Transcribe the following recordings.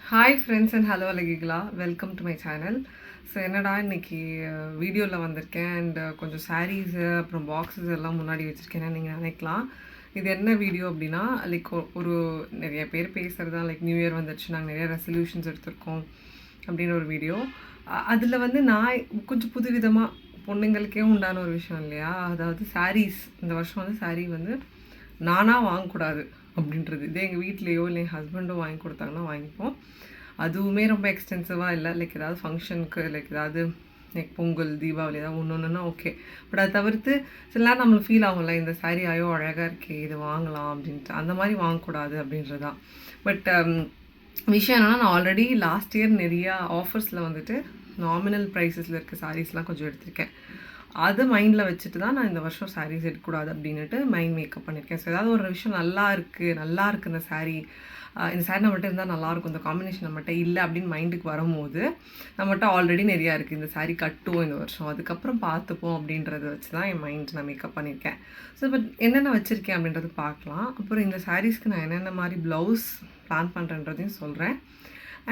Hi friends and hello அழகிகளா, welcome to my channel. So என்னடா இன்னைக்கு வீடியோவில் வந்திருக்கேன் அண்ட் கொஞ்சம் சாரீஸு அப்புறம் பாக்ஸஸ் எல்லாம் முன்னாடி வச்சுருக்கேன்னு நீங்கள் நினைக்கலாம். இது என்ன வீடியோ அப்படின்னா, லைக் ஒரு நிறைய பேர் பேசுகிறது தான். லைக் நியூ இயர் வந்துடுச்சு, நாங்கள் நிறைய ரெசல்யூஷன்ஸ் எடுத்திருக்கோம் அப்படின்னு ஒரு வீடியோ. அதில் வந்து நான் கொஞ்சம் புதுவிதமாக பொண்ணுங்களுக்கே உண்டான ஒரு விஷயம் இல்லையா, அதாவது சாரீஸ். இந்த வருஷம் வந்து சாரீ வந்து நானாக வாங்கக்கூடாது அப்படின்றது. இதே எங்கள் வீட்லேயோ இல்லை என் ஹஸ்பண்டோ வாங்கி கொடுத்தாங்கன்னா வாங்கிப்போம். அதுவுமே ரொம்ப எக்ஸ்டென்சிவாக இல்லை, லைக் ஏதாவது ஃபங்க்ஷனுக்கு, லைக் ஏதாவது லைக் பொங்கல், தீபாவளி ஏதாவது ஒன்றுன்னா ஓகே. பட் அதை தவிர்த்து சில நேரம் நம்மளுக்கு ஃபீல் ஆகும்ல, இந்த சாரீ ஐயோ அழகாக இருக்கே, இது வாங்கலாம் அப்படின்ட்டு. அந்த மாதிரி வாங்கக்கூடாது அப்படின்றது தான். பட் விஷயம் என்னென்னா, நான் ஆல்ரெடி லாஸ்ட் இயர் நிறையா ஆஃபர்ஸில் வந்துட்டு நாமினல் ப்ரைஸஸில் இருக்க சாரீஸ்லாம் கொஞ்சம் எடுத்திருக்கேன். அதை மைண்டில் வச்சுட்டு தான் நான் இந்த வருஷம் சாரீஸ் எடுக்கக்கூடாது அப்படின்ட்டு மைண்ட் மேக்கப் பண்ணியிருக்கேன். ஸோ ஏதாவது ஒரு விஷயம் நல்லா இருக்குது இந்த சாரீ, இந்த சாரீ நம்மகிட்ட இருந்தால் நல்லாயிருக்கும், இந்த காம்பினேஷன் நம்மகிட்ட இல்லை அப்படின்னு மைண்டுக்கு வரும்போது, நம்மகிட்ட ஆல்ரெடி நிறையா இருக்குது, இந்த சாரீ கட்டுவோம் இந்த வருஷம், அதுக்கப்புறம் பார்த்துப்போம் அப்படின்றத வச்சு தான் என் மைண்ட் நான் மேக்கப் பண்ணியிருக்கேன். ஸோ பட் என்னென்ன வச்சுருக்கேன் அப்படின்றது பார்க்கலாம். அப்புறம் இந்த சாரீஸ்க்கு நான் என்னென்ன மாதிரி ப்ளவுஸ் பிளான் பண்ணுறேன்றதையும் சொல்கிறேன்.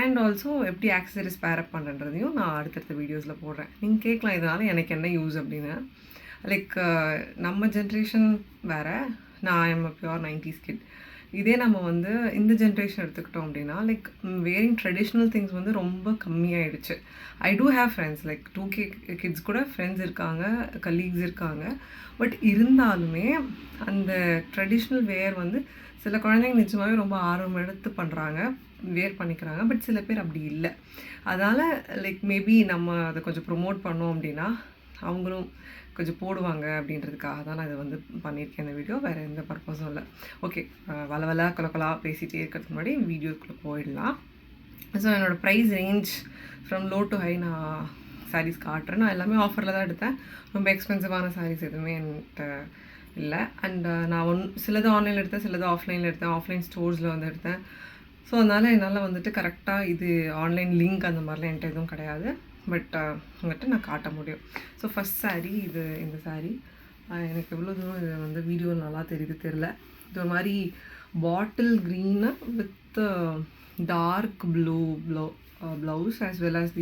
அண்ட் ஆல்சோ எப்படி ஆக்சசரிஸ் பேரப் பண்ணுறதையும் நான் அடுத்தடுத்த வீடியோஸில் போடுறேன். நீங்கள் கேட்கலாம், இதனால் எனக்கு என்ன யூஸ் அப்படின்னு. லைக் நம்ம ஜென்ரேஷன் வேறு, நான் எம் பியூர் 90s கிட். இதே நம்ம வந்து இந்த ஜென்ரேஷன் எடுத்துக்கிட்டோம் அப்படின்னா, லைக் வேரிங் ட்ரெடிஷ்னல் திங்ஸ் வந்து ரொம்ப கம்மியாயிடுச்சு. I do have friends, like 2K kids கூட ஃப்ரெண்ட்ஸ் இருக்காங்க, கலீக்ஸ் இருக்காங்க. பட் இருந்தாலுமே அந்த ட்ரெடிஷ்னல் வேர் வந்து சில குழந்தைங்க நிஜமாகவே ரொம்ப ஆர்வம் எடுத்து பண்ணுறாங்க, வேர் பண்ணிக்கிறாங்க. பட் சில பேர் அப்படி இல்லை. அதனால் லைக் மேபி நம்ம அதை கொஞ்சம் ப்ரொமோட் பண்ணோம் அப்படின்னா அவங்களும் கொஞ்சம் போடுவாங்க அப்படின்றதுக்காக தான் நான் இதை வந்து பண்ணியிருக்கேன் இந்த வீடியோ. வேறு எந்த பர்பஸும் இல்லை. ஓகே, வளவலா கொலக்கொலா பேசிகிட்டே இருக்கிறதுக்கு முன்னாடி வீடியோக்குள்ளே போயிடலாம். ஸோ என்னோடய price range from low to high நான் சாரீஸ் காட்டுறேன். நான் எல்லாமே ஆஃபரில் தான் எடுத்தேன். ரொம்ப எக்ஸ்பென்சிவான சாரீஸ் எதுவுமே என்கிட்ட இல்லை. அண்ட் நான் சிலது ஆன்லைனில் எடுத்தேன், சிலது ஆஃப்லைனில் எடுத்தேன், ஆஃப்லைன் ஸ்டோர்ஸில் வந்து எடுத்தேன். ஸோ அதனால் என்னால் வந்துட்டு கரெக்டாக இது ஆன்லைன் லிங்க் அந்த மாதிரிலாம் என்கிட்ட எதுவும் கிடையாது. பட் உங்கள்கிட்ட நான் காட்ட முடியும். ஸோ ஃபஸ்ட் சாரீ இந்த சாரீ எனக்கு எவ்வளோ தூரம் இது வந்து வீடியோ நல்லா தெரில. இது ஒரு மாதிரி bottle green with dark blue blouse as well as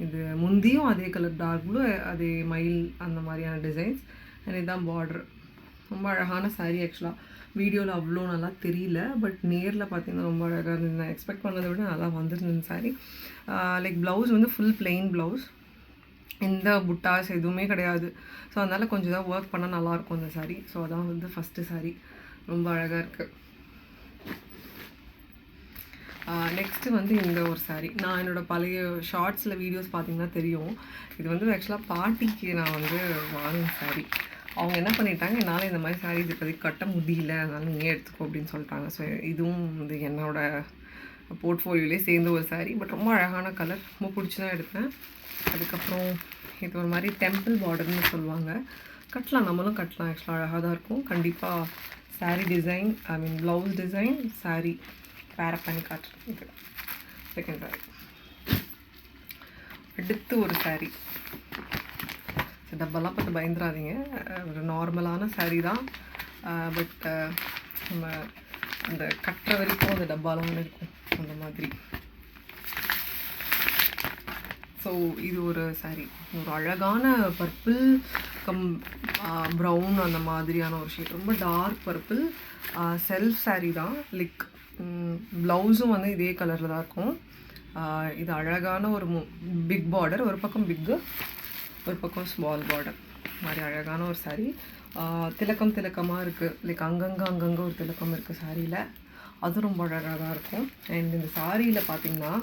இது முந்தியும் அதே கலர் டார்க் ப்ளூ, அதே மயில் அந்த மாதிரியான டிசைன்ஸ். அண்ட் இதுதான் பார்டர். ரொம்ப அழகான சாரீ. ஆக்சுவலாக வீடியோவில் அவ்வளோ நல்லா தெரியல, பட் நேரில் பார்த்தீங்கன்னா ரொம்ப அழகாக இருந்தது. நான் எக்ஸ்பெக்ட் பண்ணதை விட நல்லா வந்துருந்தது சாரீ. லைக் ப்ளவுஸ் வந்து ஃபுல் பிளெயின் ப்ளவுஸ், எந்த புட்டாஸ் எதுவுமே கிடையாது. ஸோ அதனால் கொஞ்சம் தான் ஒர்க் பண்ணால் நல்லாயிருக்கும் இந்த சாரீ. ஸோ அதான் வந்து ஃபஸ்ட்டு சாரீ. ரொம்ப அழகாக இருக்குது. நெக்ஸ்ட்டு வந்து இந்த ஒரு சாரீ. நான் என்னோடய பழைய ஷார்ட்ஸில் வீடியோஸ் பார்த்திங்கன்னா தெரியும். இது வந்து ஆக்சுவலாக பார்ட்டிக்கு நான் வந்து வாங்கின சாரீ. அவங்க என்ன பண்ணிட்டாங்க, என்னால் இந்த மாதிரி சாரீஸ் இப்போதைக்கு கட்ட முடியல, அதனால் நீங்கள் எடுத்துக்கோ அப்படின்னு சொல்லிட்டாங்க. ஸோ இதுவும் வந்து என்னோடய போர்ட்ஃபோலியோலேயே சேர்ந்த ஒரு சாரீ. பட் ரொம்ப அழகான கலர், ரொம்ப பிடிச்சி தான் எடுத்தேன். அதுக்கப்புறம் இது ஒரு மாதிரி டெம்பிள் பார்டர்னு சொல்லுவாங்க. கட்டலாம், நம்மளும் கட்டலாம். ஆக்சுவலாக அழகாக தான் இருக்கும். கண்டிப்பாக சாரீ டிசைன், ஐ மீன் ப்ளவுஸ் டிசைன், சாரீ பேரப் பண்ணி காட்டுறேன். இது செகண்ட் சாரீ. அடுத்து ஒரு சாரீ. டப்பாலாம் பார்த்து பயந்துடாதீங்க, ஒரு நார்மலான சாரீ தான். பட் நம்ம அந்த கட்டுற வரைக்கும் அந்த டப்பாலாம் இருக்கும் அந்த மாதிரி. ஸோ இது ஒரு சாரீ. ஒரு அழகான பர்பிள் ப்ரௌன் அந்த மாதிரியான ஒரு ஷேட். ரொம்ப டார்க் பர்பிள், செல்ஃப் சாரீ தான். லைக் ப்ளவுஸும் வந்து இதே கலரில் தான் இருக்கும். இது அழகான ஒரு பிக் பார்டர், ஒரு பக்கம் பிக்கு, ஒரு பக்கம் ஸ்மால் பார்டர் மாதிரி அழகான ஒரு சாரீ. திலக்கமாக இருக்குது. லைக் அங்கங்கே ஒரு திலக்கம் இருக்குது சாரியில். அது ரொம்ப அழகாக தான் இருக்கும். அண்ட் இந்த சாரியில் பார்த்திங்கன்னா,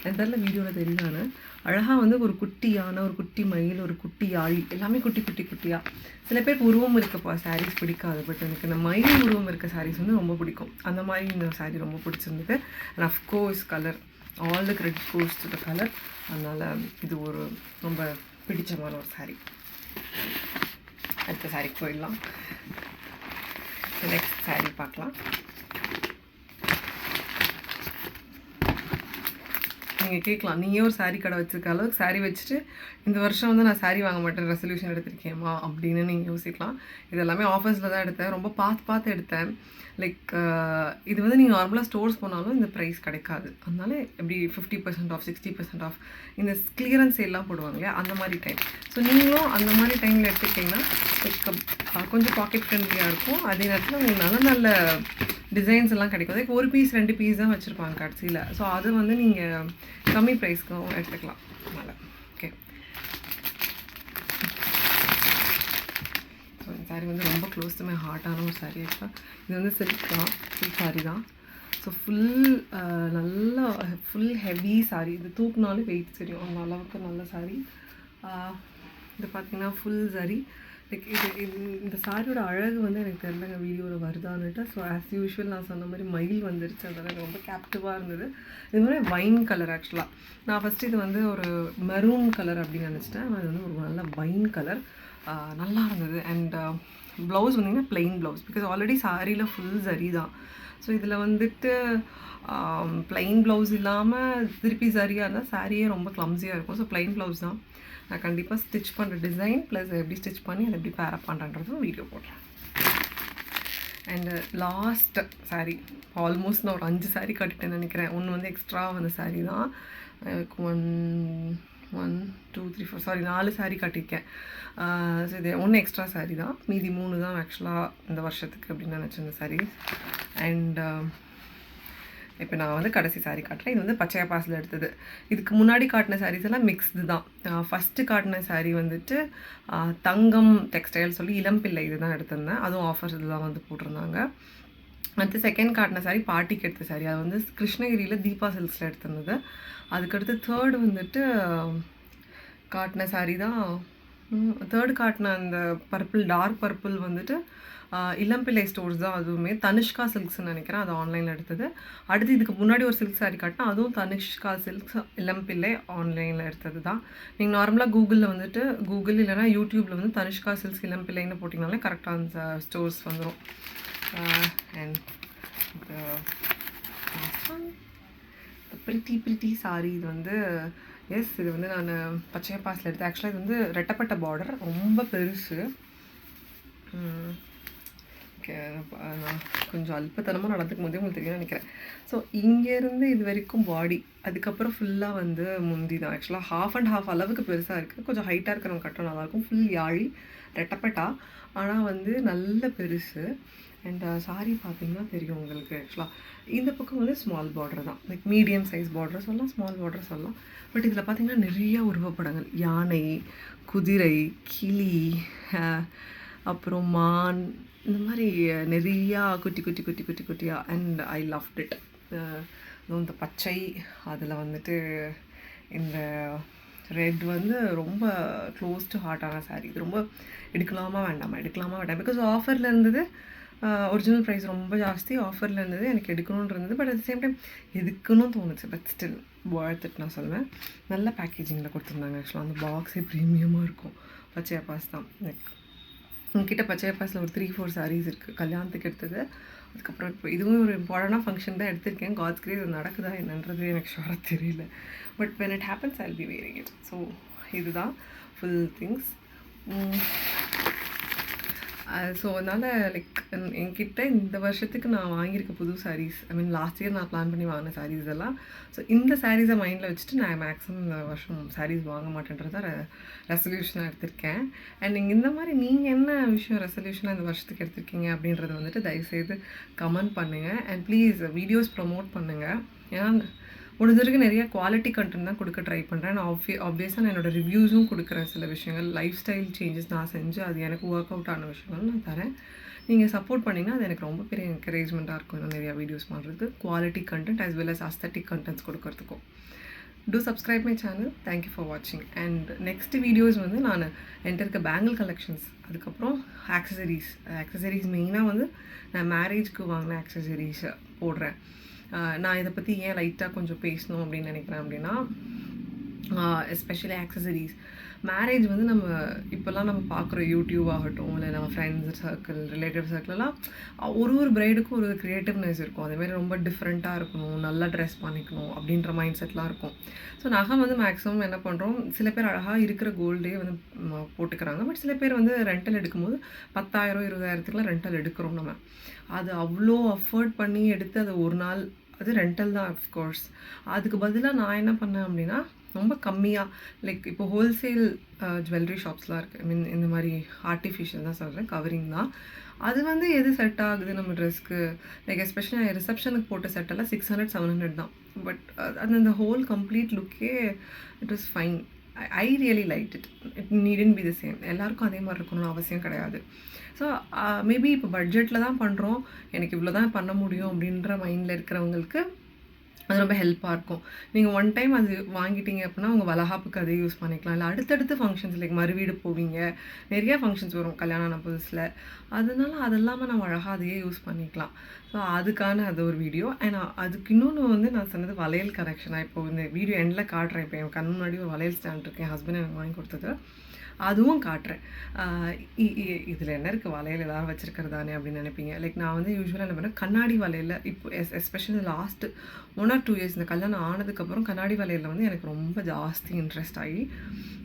என் தெரியல வீடியோவில் தெரியுதானு, அழகாக வந்து ஒரு குட்டியான ஒரு குட்டி மயில், ஒரு குட்டி யாழ், எல்லாமே குட்டியாக. சில பேருக்கு உருவம் இருக்கப்பா சாரீஸ் பிடிக்காது, பட் எனக்கு இந்த மயில் உருவம் இருக்க சாரீஸ் வந்து ரொம்ப பிடிக்கும். அந்த மாதிரி இந்த சாரீ ரொம்ப பிடிச்சிருந்தது. And of course colour, all the credit goes to the colour. அதனால் இது ஒரு ரொம்ப பிடிச்சமான ஒரு சாரீ. அடுத்த சாரீ போயிடலாம். நெக்ஸ்ட் சாரீ பார்க்கலாம். நீங்கள் கேட்கலாம், நீயே ஒரு சாரீ கடை வச்சுருக்க அளவுக்கு சாரீ வச்சுட்டு இந்த வருஷம் வந்து நான் சாரீ வாங்க மாட்டேன் ரெசல்யூஷன் எடுத்திருக்கேம்மா அப்படின்னு நீங்கள் யோசிக்கலாம். இது எல்லாமே ஆஃபர்ஸில் தான் எடுத்தேன், ரொம்ப பார்த்து எடுத்தேன். லைக் இது வந்து நீங்கள் நார்மலாக ஸ்டோர்ஸ் போனாலும் இந்த ப்ரைஸ் கிடைக்காது. அதனால எப்படி 50% ஆஃப் 60% ஆஃப் இந்த கிளியரன்ஸ் எல்லாம் போடுவாங்க இல்லையா, அந்த மாதிரி டைம். ஸோ நீங்களும் அந்த மாதிரி டைமில் எடுத்துக்கிட்டிங்கன்னா லைக் கொஞ்சம் பாக்கெட் ஃப்ரெண்ட்லியாக இருக்கும். அதே நேரத்தில் உங்களுக்கு நல்ல டிசைன்ஸ் எல்லாம் கிடைக்கும். லைக் 1 பீஸ் 2 பீஸ் தான் வச்சுருப்பாங்க கடைசியில். ஸோ அது வந்து நீங்கள் கம்மி ப்ரைஸ்க்கும் எடுத்துக்கலாம். அதனால் ஓகே. ஸோ இந்த சாரீ வந்து ரொம்ப க்ளோஸ் டு மை ஹார்ட்டான ஒரு சாரீ. இது வந்து சில்க் சாரீ தான். ஸோ நல்லா ஃபுல் ஹெவி சாரீ. இது தூக்குனாலும் வெயிட் தெரியும், அந்த அளவுக்கு நல்ல சாரீ. இது பார்த்திங்கன்னா ஃபுல் சரி. லைக் இந்த சாரியோட அழகு வந்து எனக்கு தெரியலங்க வீடியோவில் வருதான்னுட்டு. ஸோ ஆஸ் யூஷுவல் நான் சொன்ன மாதிரி மயில் வந்துருச்சு, அதெல்லாம் எனக்கு ரொம்ப கேப்டிவாக இருந்தது. இது மாதிரி வைன் கலர். ஆக்சுவலாக நான் ஃபஸ்ட்டு இது வந்து ஒரு மெரூன் கலர் அப்படின்னு நினச்சிட்டேன். அது வந்து ஒரு நல்ல வைன் கலர், நல்லா இருந்தது. அண்ட் ப்ளவுஸ் வந்திங்கன்னா ப்ளெயின் ப்ளவுஸ், பிகாஸ் ஆல்ரெடி சாரியில் ஃபுல் சரி தான். ஸோ இதில் வந்துட்டு ப்ளைன் ப்ளவுஸ் இல்லாமல் திருப்பி சரியாக இருந்தால் சாரியே ரொம்ப க்ளம்ஸியாக இருக்கும். ஸோ ப்ளைன் ப்ளவுஸ் தான். நான் கண்டிப்பாக ஸ்டிச் பண்ணுற டிசைன் ப்ளஸ் எப்படி ஸ்டிச் பண்ணி அதை எப்படி பேரப் பண்ணுறன்றதும் வீடியோ போடுறேன். அண்டு லாஸ்ட் சாரீ, ஆல்மோஸ்ட் நான் ஒரு 5 சாரீ கட்டிட்டேன்னு நினைக்கிறேன். ஒன்று வந்து எக்ஸ்ட்ரா வந்த சாரீ தான். 1 2 3 4 சாரி 4 சாரீ கட்டியிருக்கேன். ஸோ இது ஒன்று எக்ஸ்ட்ரா சாரீ தான், மீதி 3 தான் ஆக்சுவலாக இந்த வருஷத்துக்கு அப்படின்னு நினச்சிருந்த சாரீ. அண்ட் இப்போ நான் வந்து கடைசி சாரீ காட்டுறேன். இது வந்து பச்சையா பாஸில் எடுத்தது. இதுக்கு முன்னாடி காட்டின சாரீஸ் எல்லாம் மிக்ஸ்டு தான். ஃபஸ்ட்டு காட்டின சாரீ வந்துட்டு தங்கம் டெக்ஸ்டைல் சொல்லி இளம்பிள்ளை இது தான் எடுத்திருந்தேன். அதுவும் ஆஃபர்ஸ் இதெல்லாம் வந்து போட்டிருந்தாங்க. அடுத்து செகண்ட் காட்டின சாரீ பார்ட்டிக்கு எடுத்த சாரீ, அது வந்து கிருஷ்ணகிரியில் தீபா சில்க்ஸில் எடுத்திருந்தது. அதுக்கடுத்து தேர்டு வந்துட்டு காட்டின சாரீ தான். தேர்டு காட்டின அந்த பர்பிள் டார்க் பர்பிள் வந்துட்டு இளம்பிள்ளை ஸ்டோர்ஸ் தான். அதுவுமே தனுஷ்கா சில்க்ஸ்ன்னு நினைக்கிறேன், அது ஆன்லைனில் எடுத்தது. அடுத்து இதுக்கு முன்னாடி ஒரு சில்க் சாரீ காட்டினா அதுவும் தனுஷ்கா சில்க்ஸ் இளம்பிள்ளை ஆன்லைனில் எடுத்தது தான். நீங்கள் நார்மலாக கூகுளில் வந்துட்டு கூகுள் இல்லைனா யூடியூப்பில் வந்து தனுஷ்கா சில்க்ஸ் இளம்பிள்ளைன்னு போட்டிங்கனாலே கரெக்டாக அந்த ஸ்டோர்ஸ் வந்துடும். அண்ட் ப்ரிட்டி சாரீ இது வந்து இது வந்து நான் பச்சையா பாஸில் எடுத்தேன். ஆக்சுவலாக இது வந்து ரெட்டப்பட்ட பார்டர், ரொம்ப பெருசு. ஓகே, நான் கொஞ்சம் அல்பத்தனமாக நடந்துக்கும் போதே உங்களுக்கு தெரியும் நினைக்கிறேன். ஸோ இங்கேருந்து இது வரைக்கும் பாடி, அதுக்கப்புறம் ஃபுல்லாக வந்து முந்தி தான். ஆக்சுவலாக ஹாஃப் அண்ட் ஹாஃப் அளவுக்கு பெருசாக இருக்குது. கொஞ்சம் ஹைட்டாக இருக்கிறவங்க கட்டம் நல்லாயிருக்கும். ஃபுல் யாழி ரெட்டப்பட்டா, ஆனால் வந்து நல்ல பெருசு. அண்ட் சாரீ பார்த்திங்கன்னா தெரியும் உங்களுக்கு. ஆக்சுவலாக இந்த பக்கம் வந்து ஸ்மால் பார்டர் தான், லைக் மீடியம் சைஸ் பார்டர் சொல்லலாம், ஸ்மால் பார்டர் சொல்லலாம். பட் இதில் பார்த்திங்கன்னா நிறைய உருவப்படங்கள், யானை, குதிரை, கிளி, அப்புறம் மான், இந்த மாதிரி நிறையா குட்டியாக. And I loved it. இந்த பச்சை, அதில் வந்துட்டு இந்த ரெட் வந்து ரொம்ப க்ளோஸ் டு ஹார்ட்டான சாரீ. இது ரொம்ப எடுக்கலாமா வேண்டாம், பிகாஸ் ஆஃபரில் இருந்தது. ஒரிஜினல் ப்ரைஸ் ரொம்ப ஜாஸ்தி, ஆஃபரில் இருந்தது, எனக்கு எடுக்கணும்னு இருந்தது. பட் அட் சேம் டைம் எதுக்குன்னு தோணுச்சு. பட் ஸ்டில் worth it நான் சொல்லுவேன். நல்ல பேக்கேஜிங்கில் கொடுத்துருந்தாங்க. ஆக்சுவலாக அந்த பாக்ஸே ப்ரீமியமாக இருக்கும். பச்சையா பாஸ் தான். லைக் உங்ககிட்ட பச்சையா பாஸில் ஒரு 3-4 சாரீஸ் இருக்குது கல்யாணத்துக்கு எடுத்தது. அதுக்கப்புறம் இப்போ இதுவும் ஒரு இம்பார்ட்டண்டான ஃபங்க்ஷன் தான் எடுத்திருக்கேன். காட்ஸ் கிரேஸ் அது நடக்குதா என்னன்றது எனக்கு ஷுவராக தெரியல. But when it happens I'll be wearing it. So இதுதான் ஃபுல் திங்ஸ். ஸோ அதனால் லைக் என்கிட்ட இந்த வருஷத்துக்கு நான் வாங்கியிருக்க புது சாரீஸ், ஐ மீன் லாஸ்ட் இயர் நான் பிளான் பண்ணி வாங்கின சாரீஸ் இதெல்லாம். ஸோ இந்த சாரீஸை மைண்டில் வச்சுட்டு நான் மேக்ஸிமம் இந்த வருஷம் சாரீஸ் வாங்க மாட்டேன்றத ரெசல்யூஷனாக எடுத்திருக்கேன். அண்ட் நீங்கள் இந்த மாதிரி நீங்கள் என்ன விஷயம் ரெசல்யூஷனாக இந்த வருஷத்துக்கு எடுத்திருக்கீங்க அப்படின்றத வந்துட்டு தயவுசெய்து கமெண்ட் பண்ணுங்கள். அண்ட் ப்ளீஸ் வீடியோஸ் ப்ரமோட் பண்ணுங்கள். ஏன்னா முடிஞ்ச வரைக்கும் நிறையா குவாலிட்டி கண்டென்ட் தான் கொடுக்க ட்ரை பண்ணுறேன். நான் ஆப்வியஸாக நான் என்னோடய ரிவ்யூஸும் கொடுக்குறேன். சில விஷயங்கள் லைஃப் ஸ்டைல் சேஞ்சஸ் நான் செஞ்சு அது எனக்கு ஒர்க் அவுட் ஆன விஷயங்கள் நான் தரேன். நீங்கள் சப்போர்ட் பண்ணிங்கன்னா அது எனக்கு ரொம்ப பெரிய என்கரேஜ்மெண்ட்டாக இருக்கும். இன்னும் நிறையா வீடியோஸ் பண்ணுறது, quality content as well as aesthetic contents கொடுக்கறதுக்கும். Do subscribe my channel. Thank you for வாட்சிங். அண்ட் நெக்ஸ்ட் வீடியோஸ் வந்து நான் என்கிட்ட இருக்க பேங்கிள் கலெக்ஷன்ஸ், அதுக்கப்புறம் ஆக்சசரிஸ் மெயினாக வந்து நான் மேரேஜ்க்கு வாங்கின ஆக்சசரிஸை போடுறேன். நான் இதை பற்றி ஏன் லைட்டாக கொஞ்சம் பேசணும் அப்படின்னு நினைக்கிறேன் அப்படின்னா, எஸ்பெஷலி ஆக்சசரிஸ் மேரேஜ் வந்து நம்ம இப்போல்லாம் நம்ம பார்க்குற யூடியூப் ஆகட்டும், இல்லை நம்ம ஃப்ரெண்ட்ஸ் சர்க்கிள், ரிலேட்டிவ் சர்க்கிளெல்லாம் ஒரு பிரைடுக்கும் ஒரு க்ரியேட்டிவ்னஸ் இருக்கும். அதேமாதிரி ரொம்ப டிஃப்ரெண்ட்டாக இருக்கணும், நல்லா ட்ரெஸ் பண்ணிக்கணும் அப்படின்ற மைண்ட் செட்லாம் இருக்கும். ஸோ நகை வந்து மேக்ஸிமம் என்ன பண்ணுறோம், சில பேர் அழகாக இருக்கிற கோல்டே வந்து போட்டுக்கிறாங்க. பட் சில பேர் வந்து ரெண்டல் எடுக்கும்போது 10,000 20,000க்குலாம் ரெண்டல் எடுக்கிறோம் நம்ம. அது அவ்வளோ அஃபோர்ட் பண்ணி எடுத்து அது ஒரு நாள் அது ரெண்டல் தான் அஃப்கோர்ஸ். அதுக்கு பதிலாக நான் என்ன பண்ணேன் அப்படின்னா, ரொம்ப கம்மியாக லைக் இப்போ ஹோல்சேல் ஜுவல்லரி ஷாப்ஸ்லாம் இருக்குது. ஐ மீன் இந்த மாதிரி ஆர்டிஃபிஷியல் தான் சொல்கிறேன், கவரிங் தான். அது வந்து எது செட் ஆகுது நம்ம ட்ரெஸ்க்கு, லைக் எஸ்பெஷலி ரிசப்ஷனுக்கு போட்ட செட்டெல்லாம் 600 700 தான். பட் அது அந்த ஹோல் கம்ப்ளீட் லுக்கே it was fine. I really like it. It needn't be the same. எல்லாருக்கும் அதே மாதிரி இருக்கணும்னு அவசியம் கிடையாது. ஸோ மேபி இப்போ பட்ஜெட்டில் தான் பண்ணுறோம், எனக்கு இவ்வளோ தான் பண்ண முடியும் அப்படின்ற மைண்டில் இருக்கிறவங்களுக்கு அது ரொம்ப ஹெல்ப்பாக இருக்கும். நீங்கள் ஒன் டைம் அது வாங்கிட்டீங்க அப்படின்னா உங்கள் வளகாப்புக்கு அதே யூஸ் பண்ணிக்கலாம். இல்லை அடுத்தடுத்து ஃபங்க்ஷன்ஸ் லைக் மறுவீடு போவீங்க, நிறையா ஃபங்க்ஷன்ஸ் வரும் கல்யாணம் ஆன புதுசில். அதனால அதெல்லாமல் நம்ம அழகாக அதையே யூஸ் பண்ணிக்கலாம். ஸோ அதுக்கான அது ஒரு வீடியோ. அண்ட் அதுக்கு இன்னொன்று வந்து நான் சொன்னது வளையல் கரெக்ஷனாக. இப்போ இந்த வீடியோ எண்டில் காட்டுறேன். இப்போ என் கண் முன்னாடி ஒரு வளையல் ஸ்டாண்ட் இருக்குது, என் ஹஸ்பண்ட் எனக்கு வாங்கி கொடுத்தது. அதுவும் காட்டுறேன். இதில் என்ன இருக்குது, வளையல் எல்லோரும் வச்சுருக்கிறதானே அப்படின்னு நினைப்பீங்க. லைக் நான் வந்து யூஸ்வலாக என்ன பண்ணேன், கண்ணாடி வளையல் இப்போ எஸ்பெஷலி லாஸ்ட் 1 or 2 years இந்த கல்யாணம் ஆனதுக்கப்புறம் கண்ணாடி வளையலில் வந்து எனக்கு ரொம்ப ஜாஸ்தி இன்ட்ரெஸ்ட் ஆகி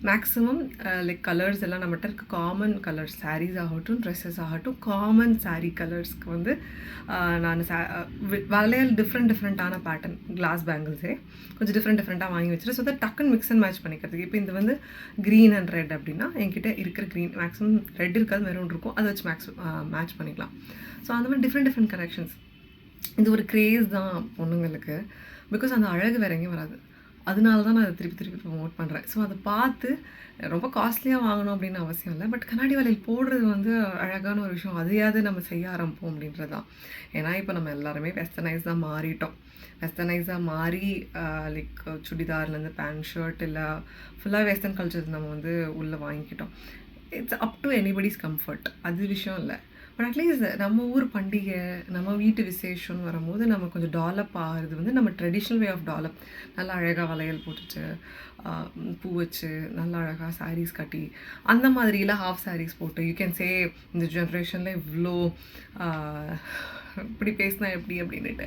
மேக்ஸிமம் லைக் கலர்ஸ் எல்லாம் நம்மகிட்ட இருக்க காமன் கலர்ஸ், சாரீஸ் ஆகட்டும் ட்ரெஸ்ஸஸ் ஆகட்டும், காமன் சாரீ கலர்ஸ்க்கு வந்து நான் வளையல் டிஃப்ரெண்ட்டான பேட்டர்ன் கிளாஸ் பேங்கிள்ஸே கொஞ்சம் டிஃப்ரெண்ட்டாக வாங்கி வச்சுட்டு, ஸோ தட் டக்குன்னு மிக்ஸ் அண்ட் மேட்ச் பண்ணிக்கிறதுக்கு. இப்போ இது வந்து க்ரீன் அண்ட் ரெட் அப்படின்னா என்கிட்ட இருக்கிற க்ரீன் மேக்ஸிமம் ரெட் இருக்காது, மெரூன் இருக்கும், அதை வச்சு மேட்ச் பண்ணிக்கலாம். ஸோ அந்த மாதிரி டிஃப்ரெண்ட் கலெக்ஷன்ஸ். இது ஒரு க்ரேஸ் தான் பொண்ணுங்களுக்கு, பிகாஸ் அந்த அழகு வேற எங்கேயும் வராது. அதனால தான் நான் அதை திருப்பி ப்ரமோட் பண்ணுறேன். ஸோ அதை பார்த்து ரொம்ப காஸ்ட்லியாக வாங்கணும் அப்படின்னு அவசியம் இல்லை. பட் கண்ணாடி வளையல் போடுறது வந்து அழகான ஒரு விஷயம். அதையாவது நம்ம செய்ய ஆரம்பிப்போம் அப்படின்றது தான். ஏன்னா இப்போ நம்ம எல்லாருமே வெஸ்டர்னைஸாக மாறிட்டோம். வெஸ்டர்னைஸாக மாறி லைக் சுடிதார்லேருந்து பேண்ட் ஷர்ட் இல்லை ஃபுல்லாக வெஸ்டர்ன் கல்ச்சர்ஸ் நம்ம வந்து உள்ளே வாங்கிக்கிட்டோம். It's up to anybody's comfort, அது விஷயம் இல்லை. பட் அட்லீஸ்ட் நம்ம ஊர் பண்டிகை, நம்ம வீட்டு விசேஷம்னு வரும்போது நம்ம கொஞ்சம் டெவலப் ஆகிறது வந்து நம்ம ட்ரெடிஷ்னல் வே ஆஃப் டெவலப். நல்லா அழகாக வளையல் போட்டுட்டு பூ வச்சு நல்லா அழகாக சாரீஸ் கட்டி அந்த மாதிரிலாம் ஹாஃப் சாரீஸ் போட்டு யூ கேன் சே இந்த ஜென்ரேஷனில் இவ்வளோ இப்படி பேசினா எப்படி அப்படின்ட்டு.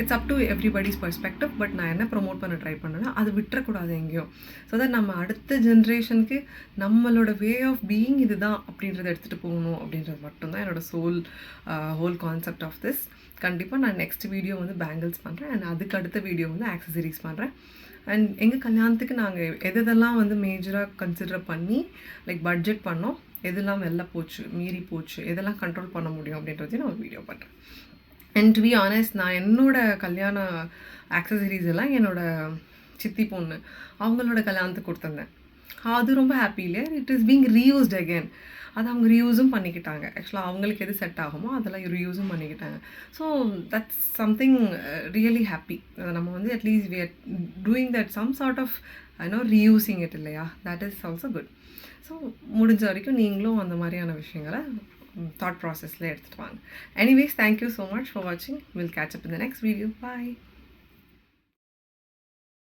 It's up to everybody's perspective. But நான் என்ன ப்ரொமோட் பண்ண ட்ரை பண்ணேன்னா அது விட்டுறக்கூடாது எங்கேயும். ஸோ தட் நம்ம அடுத்த ஜென்ரேஷனுக்கு நம்மளோட வே ஆஃப் பீயிங் இது தான் அப்படின்றத எடுத்துகிட்டு போகணும் அப்படின்றது மட்டும்தான் என்னோடய ஹோல் கான்செப்ட் ஆஃப் திஸ். கண்டிப்பாக நான் நெக்ஸ்ட் வீடியோ வந்து பேங்கிள்ஸ் பண்ணுறேன், அண்ட் அதுக்கு அடுத்த வீடியோ வந்து ஆக்சசரிஸ் பண்ணுறேன். அண்ட் எங்கள் கல்யாணத்துக்கு நாங்கள் எதெல்லாம் வந்து மேஜராக கன்சிடர் பண்ணி லைக் பட்ஜெட் பண்ணோம், எதெல்லாம் வெளில போச்சு, மீறி போச்சு, எதெல்லாம் கண்ட்ரோல் பண்ண முடியும் அப்படின்றதையும் நான் ஒரு வீடியோ பண்ணுறேன். அண்ட் டு பி ஆனஸ்ட், நான் என்னோடய கல்யாண ஆக்சசரிஸ் எல்லாம் என்னோடய சித்தி பொண்ணு அவங்களோட கல்யாணத்துக்கு கொடுத்துருந்தேன். அது ரொம்ப ஹாப்பி இல்லையா? It is being reused again. அது அவங்க ரீயூஸும் பண்ணிக்கிட்டாங்க. ஆக்சுவலாக அவங்களுக்கு எது செட் ஆகுமோ அதெல்லாம் ரீயூஸும் பண்ணிக்கிட்டாங்க. So that's something really happy. அதை நம்ம வந்து at least we are doing that some sort of reusing it இல்லையா? That is also good. So முடிஞ்ச வரைக்கும் நீங்களும் அந்த மாதிரியான விஷயங்களை தாட் ப்ராசஸில் எடுத்துகிட்டு வாங்க. Anyways, thank you so much for வாட்சிங். Will catch up in the next video. Bye.